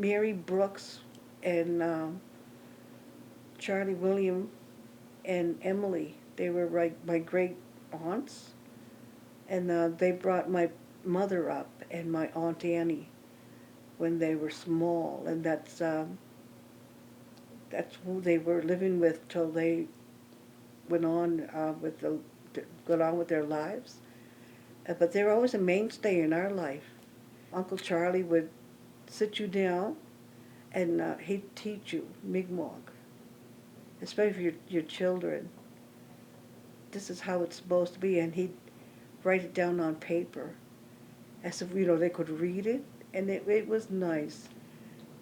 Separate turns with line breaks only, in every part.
Mary Brooks and Charlie William and Emily. They were like my great aunts, and they brought my mother up and my aunt Annie when they were small, and that's who they were living with till they went on got on with their lives. But they were always a mainstay in our life. Uncle Charlie would sit you down and he'd teach you Mi'kmaq, especially for your children. This is how it's supposed to be, and he'd write it down on paper as if they could read it, and it was nice.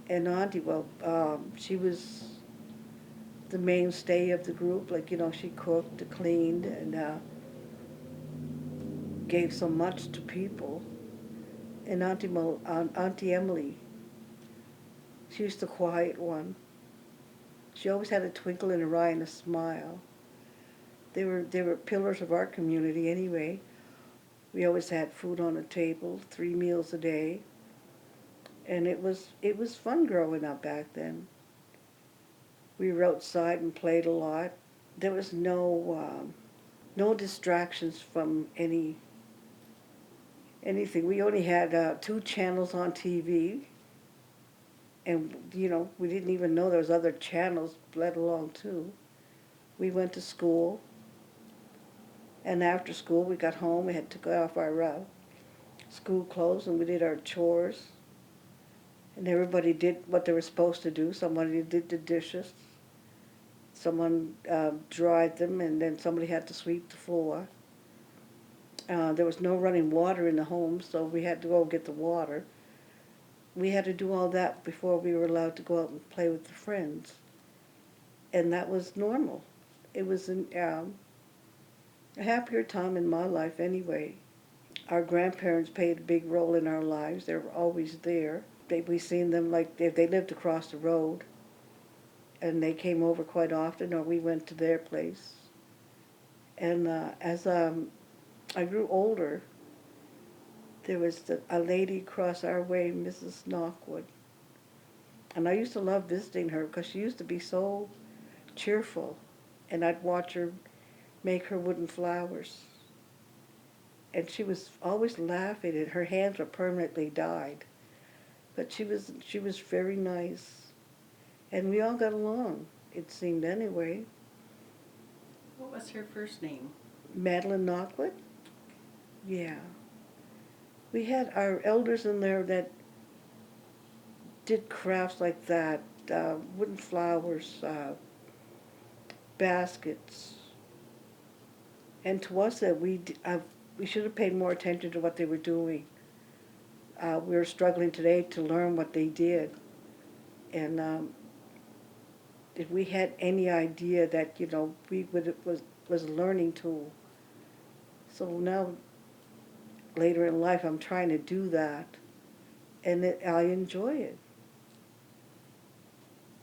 And Auntie, well, she was the mainstay of the group. Like she cooked, cleaned, and gave so much to people. And Auntie Emily, she was the quiet one. She always had a twinkle in her eye and a smile. They were pillars of our community anyway. We always had food on the table, 3 meals a day, and it was fun growing up back then. We were outside and played a lot. There was no distractions from anything. We only had 2 channels on TV, and we didn't even know there was other channels, let alone two. We went to school, and after school we got home. We had to go off our school clothes, and we did our chores. And everybody did what they were supposed to do. Somebody did the dishes, someone dried them, and then somebody had to sweep the floor. There was no running water in the home, so we had to go get the water. We had to do all that before we were allowed to go out and play with the friends, and that was normal. It was a happier time in my life anyway. Our grandparents played a big role in our lives. They were always there. We seen them like if they lived across the road, and they came over quite often, or we went to their place. And as I grew older, there was a lady across our way, Mrs. Knockwood, and I used to love visiting her because she used to be so cheerful, and I'd watch her make her wooden flowers, and she was always laughing, and her hands were permanently dyed, but she was very nice, and we all got along. It seemed anyway.
What was her first name?
Madeline Knockwood. Yeah, we had our elders in there that did crafts like that, wooden flowers, baskets, and to us that we should have paid more attention to what they were doing. We were struggling today to learn what they did, and if we had any idea that we would it was a learning tool. So now later in life, I'm trying to do that, and I enjoy it.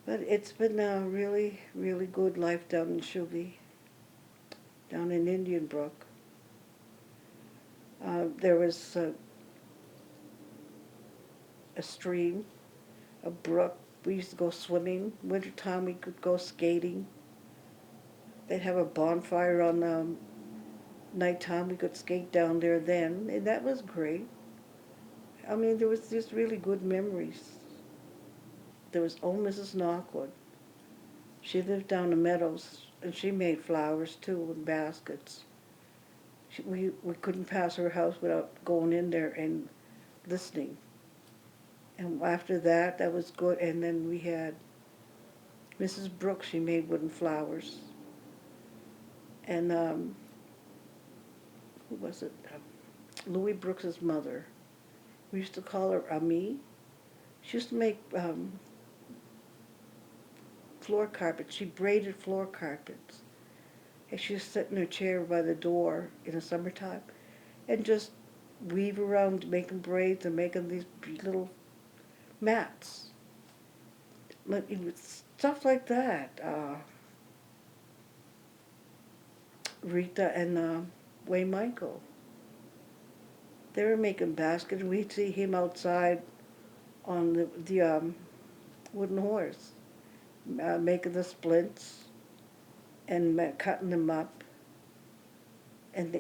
But it's been a really, really good life down in Shuby, down in Indian Brook. There was a stream, a brook. We used to go swimming. Wintertime, we could go skating. They'd have a bonfire on nighttime. We could skate down there then, and that was great. I mean, there was just really good memories. There was old Mrs. Knockwood. She lived down the meadows, and she made flowers too in baskets. We couldn't pass her house without going in there and listening. And after that, that was good. And then we had Mrs. Brooks. She made wooden flowers. And who was it? Louis Brooks's mother. We used to call her Ami. She used to make floor carpets. She braided floor carpets. And she used to sit in her chair by the door in the summertime and just weave around making braids and making these little mats. But it was stuff like that. Rita and Way Michael. They were making baskets. We'd see him outside on the wooden horse, making the splints and cutting them up. And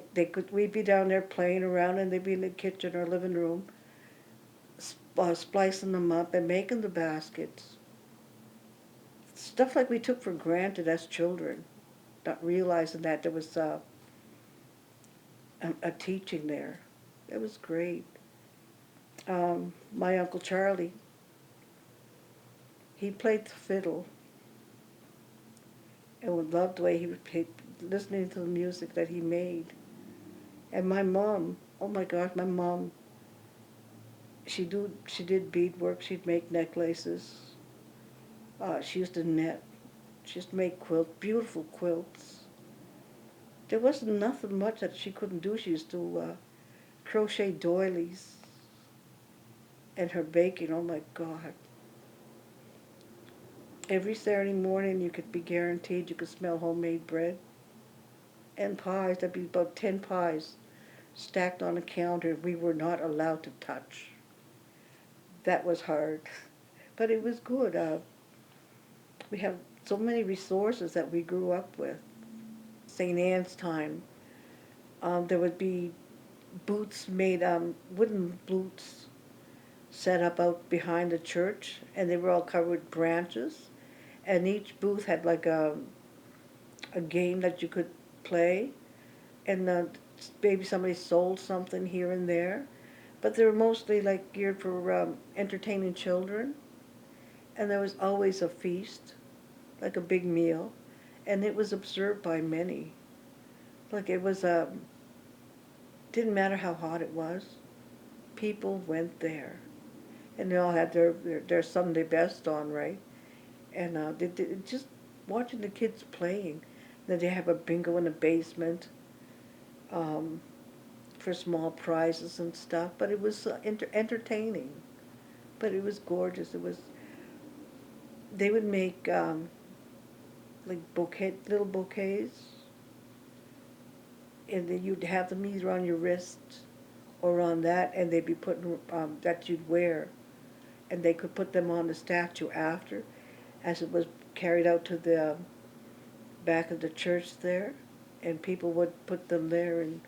we'd be down there playing around, and they'd be in the kitchen or living room, splicing them up and making the baskets. Stuff like we took for granted as children, not realizing that there was a teaching there. It was great. My Uncle Charlie, he played the fiddle, and would love the way he would play, listening to the music that he made. And my mom, oh my gosh, my mom, she did beadwork. She'd make necklaces. She used to knit. She used to make quilts, beautiful quilts. There wasn't nothing much that she couldn't do. She used to crochet doilies. And her baking, oh my God. Every Saturday morning you could be guaranteed you could smell homemade bread and pies. There'd be about 10 pies stacked on a counter we were not allowed to touch. That was hard, but it was good. We have so many resources that we grew up with. St. Anne's time, there would be booths made, wooden booths set up out behind the church, and they were all covered with branches. And each booth had like a game that you could play, and maybe somebody sold something here and there, but they were mostly like geared for entertaining children. And there was always a feast, like a big meal, and it was observed by many. Like it was didn't matter how hot it was, people went there, and they all had their Sunday best on, right? And they just watching the kids playing. Then they have a bingo in the basement um, for small prizes and stuff. But it was entertaining. But it was gorgeous. It was. They would make like little bouquets, and then you'd have them either on your wrist or on that, and they'd be putting that you'd wear, and they could put them on the statue after, as it was carried out to the back of the church there, and people would put them there in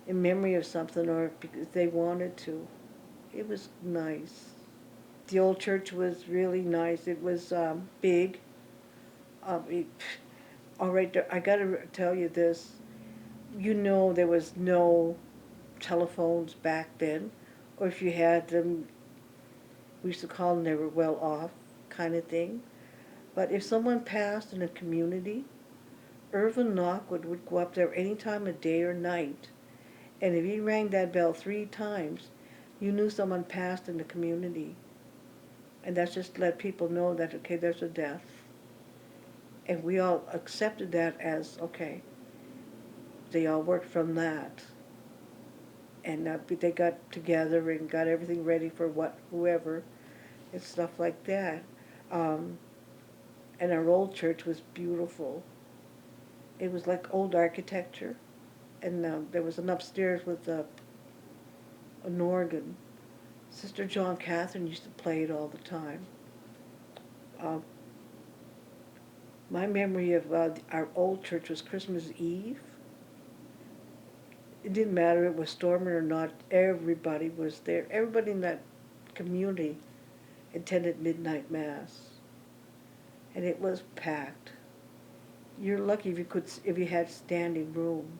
memory of something or because they wanted to. It was nice. The old church was really nice. It was big. It, all right, I gotta tell you this. You know there was no telephones back then, or if you had them, we used to call them they were well off kind of thing. But if someone passed in a community, Irvin Knockwood would go up there any time of day or night, and if he rang that bell 3 times, you knew someone passed in the community. And that's just to let people know that, okay, there's a death. And we all accepted that as, okay, they all worked from that. And they got together and got everything ready for whoever, and stuff like that. Um, and our old church was beautiful. It was like old architecture, and there was an upstairs with an organ. Sister John Catherine used to play it all the time. Uh, my memory of our old church was Christmas Eve. It didn't matter if it was storming or not, everybody was there. Everybody in that community attended midnight mass, and it was packed. You're lucky if you had standing room.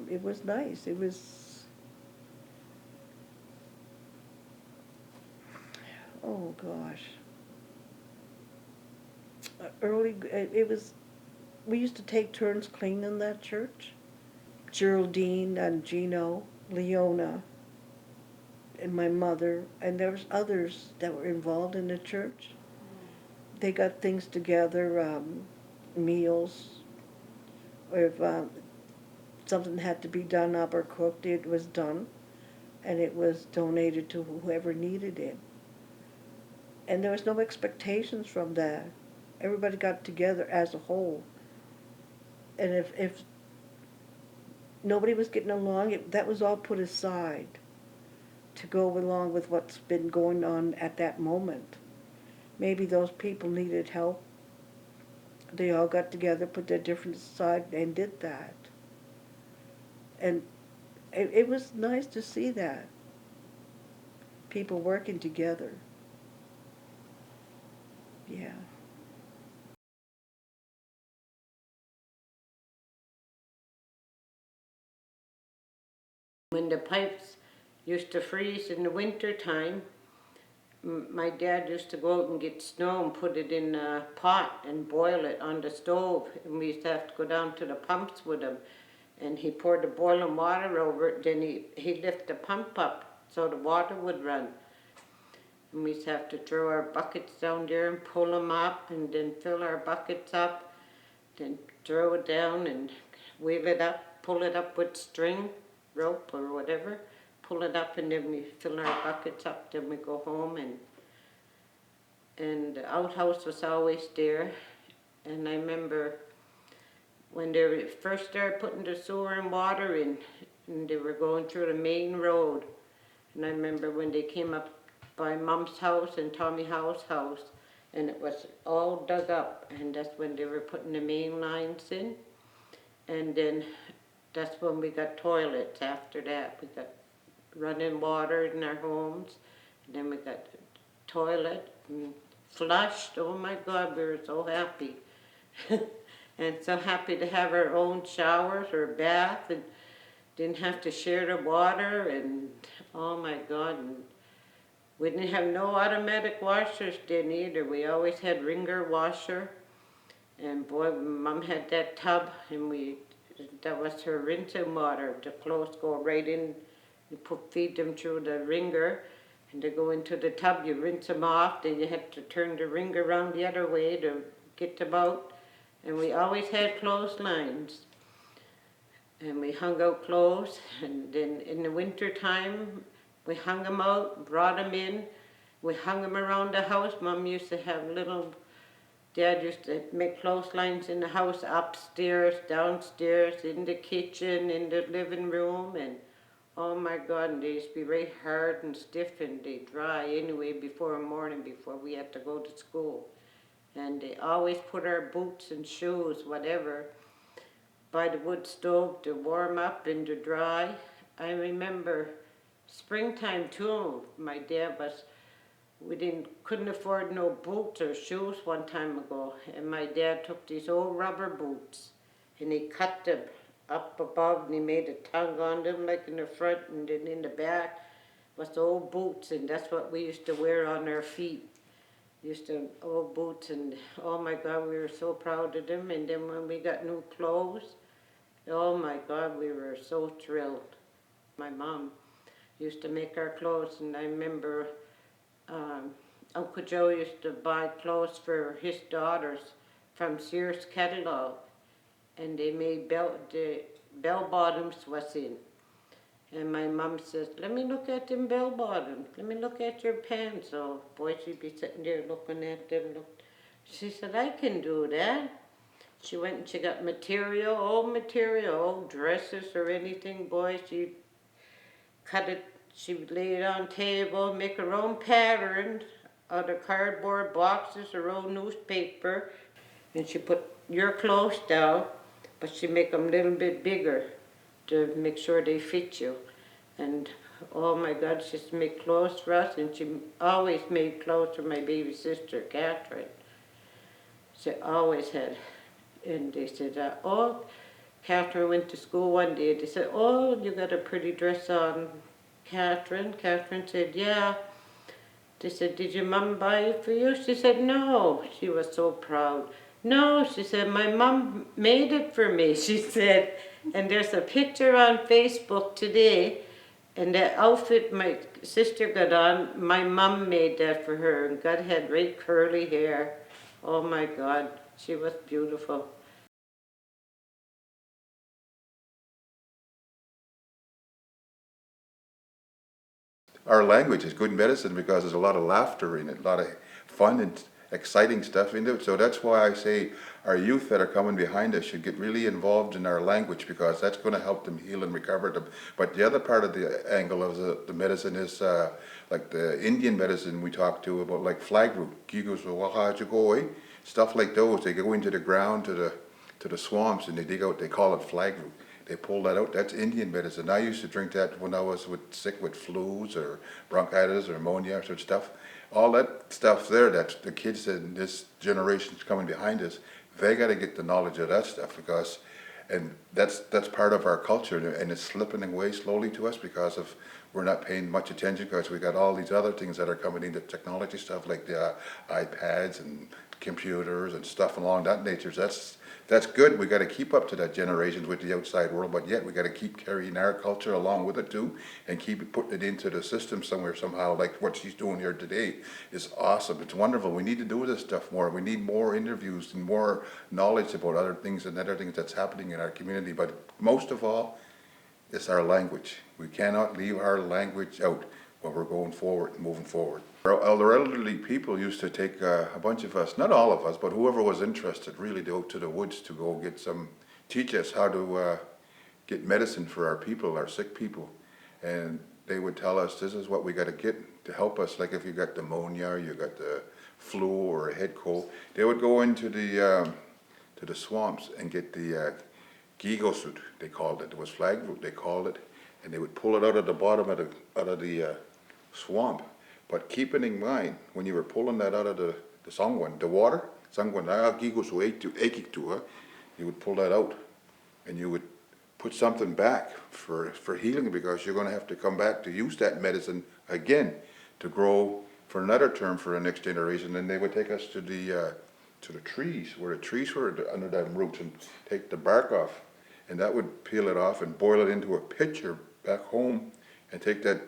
It was nice. It was, oh gosh. It was, we used to take turns cleaning that church. Geraldine and Gino, Leona, and my mother, and there was others that were involved in the church. They got things together, meals, or if something had to be done up or cooked, it was done, and it was donated to whoever needed it. And there was no expectations from that. Everybody got together as a whole. And if nobody was getting along, that was all put aside. to go along with what's been going on at that moment. Maybe those people needed help. They all got together, put their differences aside, and did that. And it was nice to see that. People working together. Yeah.
When the pipes used to freeze in the winter time, my dad used to go out and get snow and put it in a pot and boil it on the stove. And we used to have to go down to the pumps with him. And he poured the boiling water over it. Then he'd lift the pump up so the water would run. And we used to have to throw our buckets down there and pull them up and then fill our buckets up. Then throw it down and wheel it up, pull it up with string, rope or whatever. Pull it up and then we fill our buckets up. Then we go home and the outhouse was always there. And I remember when they first started putting the sewer and water in, and they were going through the main road. And I remember when they came up by Mom's house and Tommy Howe's house, and it was all dug up, and that's when they were putting the main lines in. And then that's when we got toilets after that. We got running water in our homes, and then we got toilet and flushed. Oh my God, we were so happy. And so happy to have our own showers or bath and didn't have to share the water, and oh my God. And we didn't have no automatic washers then either. We always had wringer washer. And boy, Mom had that tub, and that was her rinsing water. The clothes go right in, you feed them through the wringer, and they go into the tub, you rinse them off, then you have to turn the wringer around the other way to get them out. And we always had clotheslines. And we hung out clothes, and then in the winter time, we hung them out, brought them in. We hung them around the house. Mom used to have Dad used to make clotheslines in the house, upstairs, downstairs, in the kitchen, in the living room, and oh my God, and they used to be very hard and stiff, and they dry anyway before morning, before we had to go to school. And they always put our boots and shoes, whatever, by the wood stove to warm up and to dry. I remember springtime too. My dad couldn't afford no boots or shoes one time ago, and my dad took these old rubber boots and he cut them up above and he made a tongue on them, like in the front, and then in the back was old boots, and that's what we used to wear on our feet. Old boots, and oh my God, we were so proud of them. And then when we got new clothes, oh my God, we were so thrilled. My mom used to make our clothes, and I remember Uncle Joe used to buy clothes for his daughters from Sears catalog, and they made the bell bottoms was in. And my mom says, let me look at them bell bottoms. Let me look at your pants. Oh, boy, she'd be sitting there looking at them. She said, I can do that. She went and she got old dresses or anything. Boy, she cut it, she would lay it on table, make her own patterns out of cardboard boxes, her own newspaper. And she put your clothes down, but she make them a little bit bigger to make sure they fit you. And oh my God, she used to make clothes for us, and she always made clothes for my baby sister, Catherine. She always had. And they said, Catherine went to school one day. They said, oh, you got a pretty dress on, Catherine. Catherine said, yeah. They said, did your mom buy it for you? She said, no. She was so proud. No, she said, my mom made it for me, she said. And there's a picture on Facebook today, and that outfit my sister got on, my mom made that for her, and God had great curly hair. Oh my God, she was beautiful.
Our language is good medicine because there's a lot of laughter in it, a lot of fun, exciting stuff into it. So that's why I say our youth that are coming behind us should get really involved in our language, because that's going to help them heal and recover them. But the other part of the angle of the medicine is like the Indian medicine we talked to about, like flag root, stuff like those. They go into the ground to the swamps and they dig out. They call it flag root. They pull that out. That's Indian medicine. I used to drink that when I was sick with flus or bronchitis or pneumonia or such stuff. All that stuff there, that's the kids in this generation coming behind us, they got to get the knowledge of that stuff, because, and that's part of our culture, and it's slipping away slowly to us because of we're not paying much attention, because we got all these other things that are coming into technology stuff, like the iPads and computers and stuff along that nature. That's good. We got to keep up to that generation with the outside world, but yet we got to keep carrying our culture along with it too, and keep it, putting it into the system somewhere somehow. Like what she's doing here today is awesome. It's wonderful. We need to do this stuff more. We need more interviews and more knowledge about other things that's happening in our community. But most of all, it's our language. We cannot leave our language out when we're going forward and moving forward. Our elderly people used to take a bunch of us, not all of us, but whoever was interested, really to go to the woods to go get teach us how to get medicine for our people, our sick people. And they would tell us, this is what we got to get to help us. Like if you got pneumonia, or you got the flu or a head cold, they would go into the swamps and get the gigosut, they called it. It was flag root, they called it. And they would pull it out of the bottom of the swamp. But keep it in mind, when you were pulling that out of the sangwan, the water, sangwan, you would pull that out, and you would put something back for healing, because you're going to have to come back to use that medicine again to grow for another term for the next generation. And they would take us to the trees, where the trees were under them roots, and take the bark off, and that would peel it off and boil it into a pitcher back home, and take that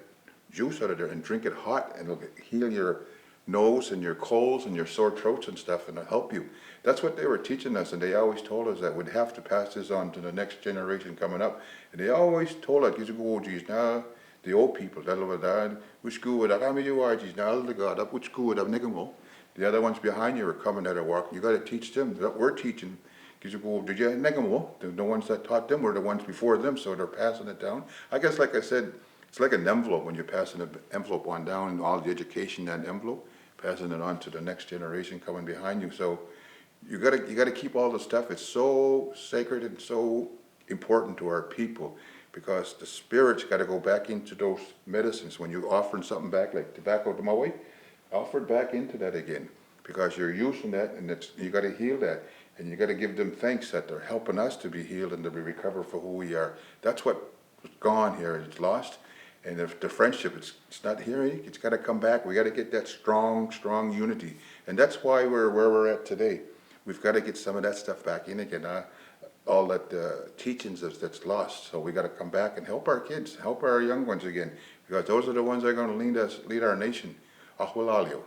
juice out of there and drink it hot, and it'll heal your nose and your colds and your sore throats and stuff, and it'll help you. That's what they were teaching us, and they always told us that we'd have to pass this on to the next generation coming up. And they always told us, oh geez, now the old people, the other ones behind you are coming at a walk. You got to teach them that we're teaching. The ones that taught them were the ones before them, so they're passing it down. I guess, like I said, it's like an envelope when you're passing an envelope on down, and all the education in that envelope, passing it on to the next generation coming behind you. So you gotta keep all the stuff. It's so sacred and so important to our people, because the spirit's got to go back into those medicines. When you're offering something back, like tobacco to Maui, offer it back into that again, because you're using that, and you got to heal that. And you got to give them thanks that they're helping us to be healed and to be recovered for who we are. That's what's gone here. It's lost. And if the friendship, it's not here. It's got to come back. We got to get that strong unity. And that's why we're where we're at today. We've got to get some of that stuff back in again. All that teachings that's lost. So we got to come back and help our kids, help our young ones again, because those are the ones that are going to lead our nation. Ahulalio.